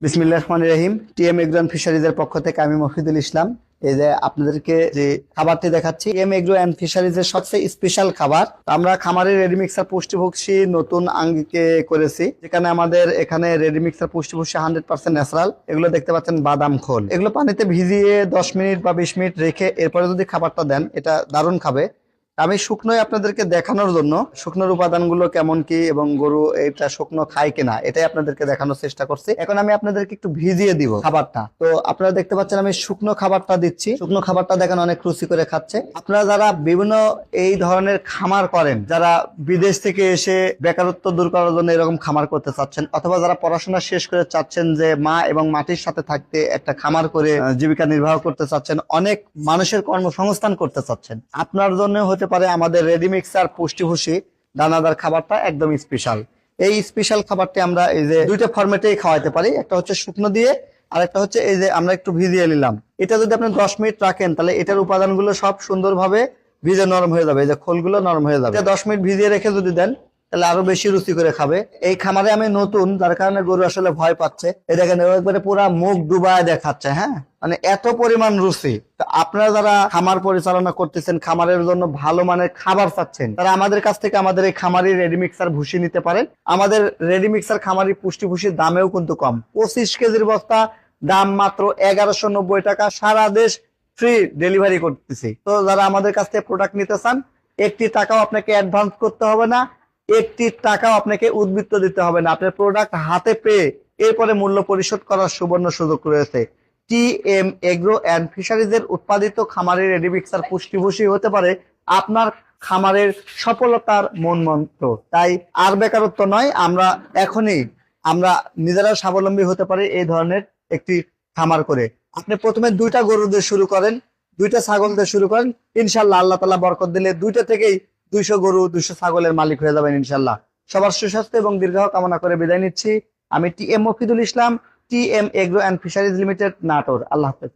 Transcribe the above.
বিসমিল্লাহির রহমানির রহিম। TM agro and ফিশারিজের পক্ষ থেকে আমি মফিদুল ইসলাম। এই যে আপনাদেরকে যে খাবারটি দেখাচ্ছি, টিএম এগ্রো অ্যান্ড ফিশারিজের সবচেয়ে স্পেশাল খাবার। আমরা খামারের রেডি মিক্সার পুষ্টিভুষি নতুন আঙ্গিকে করেছি, যেখানে আমাদের এখানে রেডি মিক্সার পুষ্টিভুষি 100% ন্যাচারাল। এগুলো দেখতে পাচ্ছেন বাদাম খোল, এগুলো পানিতে ভিজিয়ে 10 মিনিট বা 20 মিনিট রেখে এরপরে যদি খাবারটা দেন, এটা দারুণ খাবে। আমি শুকনোই আপনাদেরকে দেখানোর জন্য শুকনোর উপাদানগুলো কেমন কি এবং গরু এটা শুকনো খায় কিনা এটাই আপনাদেরকে দেখানোর চেষ্টা করছি। এখন আমি আপনাদেরকে একটু ভিজিয়ে দিব খাবারটা। তো আপনারা দেখতে পাচ্ছেন আমি শুকনো খাবারটা দিচ্ছি। শুকনো খাবারটা দেখেন অনেক রুচি করে খাচ্ছে। আপনারা যারা বিভিন্ন এই ধরনের খামার করেন, যারা বিদেশ থেকে এসে বেকারত্ব দূর করার জন্য এরকম খামার করতে চাচ্ছেন, অথবা যারা পড়াশোনা শেষ করে চাচ্ছেন যে মা এবং মাটির সাথে থাকতে একটা খামার করে জীবিকা নির্বাহ করতে চাচ্ছেন, অনেক মানুষের কর্মসংস্থান করতে চাচ্ছেন, আপনার জন্য হতে পারে আমাদের রেডি মিক্সার পুষ্টিভুষি দানাদার খাবারটা একদম স্পেশাল। এই স্পেশাল খাবারটি আমরা এই যে দুইটা ফরম্যাটেই খাওয়াতে পারি, একটা হচ্ছে শুকনো দিয়ে আর একটা হচ্ছে এই যে আমরা একটু ভিজিয়ে নিলাম। এটা যদি আপনি 10 মিনিট রাখেন তাহলে এটার উপাদানগুলো সব সুন্দরভাবে ভিজে নরম হয়ে যাবে, এই যে খোলগুলো নরম হয়ে যাবে। 10 মিনিট ভিজিয়ে রেখে যদি দেন তাহলে আরো বেশি রুচি করে খাবে। এই খামারে আমি নতুন, যার কারণে গরু আসলে ভয় পাচ্ছে। এই দেখেন একবারে পুরা মুখ ডুবায় দেখাচ্ছে, হ্যাঁ, মানে এত পরিমাণ রুচি। আপনারা যারা খামার পরিচালনা করতেছেন, খামারের জন্য ভালো মানের খাবার চাচ্ছেন, তারা আমাদের কাছ থেকে আমাদের এই খামারি রেডি মিক্সার ভুসি নিতে পারেন। আমাদের রেডি মিক্সার খামারি পুষ্টি ভুসির দামেও কিন্তু কম। 25 কেজির বস্তা দাম মাত্র 1190 টাকা, সারা দেশ ফ্রি ডেলিভারি করতেছি। তো যারা আমাদের কাছ থেকে প্রোডাক্ট নিতে চান, একটি টাকাও আপনাকে অ্যাডভান্স করতে হবে না, একটি টাকাও আপনাকে উদ্বৃত্ত দিতে হবে না। আপনার প্রোডাক্ট হাতে পেয়ে এরপরে মূল্য পরিশোধ করার সুবর্ণ সুযোগ রয়েছে। টিএম এগ্রো অ্যান্ড ফিশারিজের উৎপাদিত খামারের রেডি মিক্সার পুষ্টিভুষি হতে পারে আপনার খামারের সফলতার মূল মন্ত্র। তাই আর বেকারত্ব নয়, আমরা নিজেরা স্বাবলম্বী হতে পারি এই ধরনের একটি খামার করে। আপনি প্রথমে 2টা গরু দিয়ে শুরু করেন, 2টা ছাগল দিয়ে শুরু করেন, ইনশাল্লাহ আল্লাহ তাআলা বরকত দিলে 2টা থেকেই 200 গরু 200 ছাগলের মালিক হয়ে যাবেন ইনশাল্লাহ। সবার সুস্বাস্থ্য এবং দীর্ঘায়ু কামনা করে বিদায় নিচ্ছি। আমি TM Mofidul Islam, TM agro and fisheries limited, Natore. আল্লাহ হাফেজ।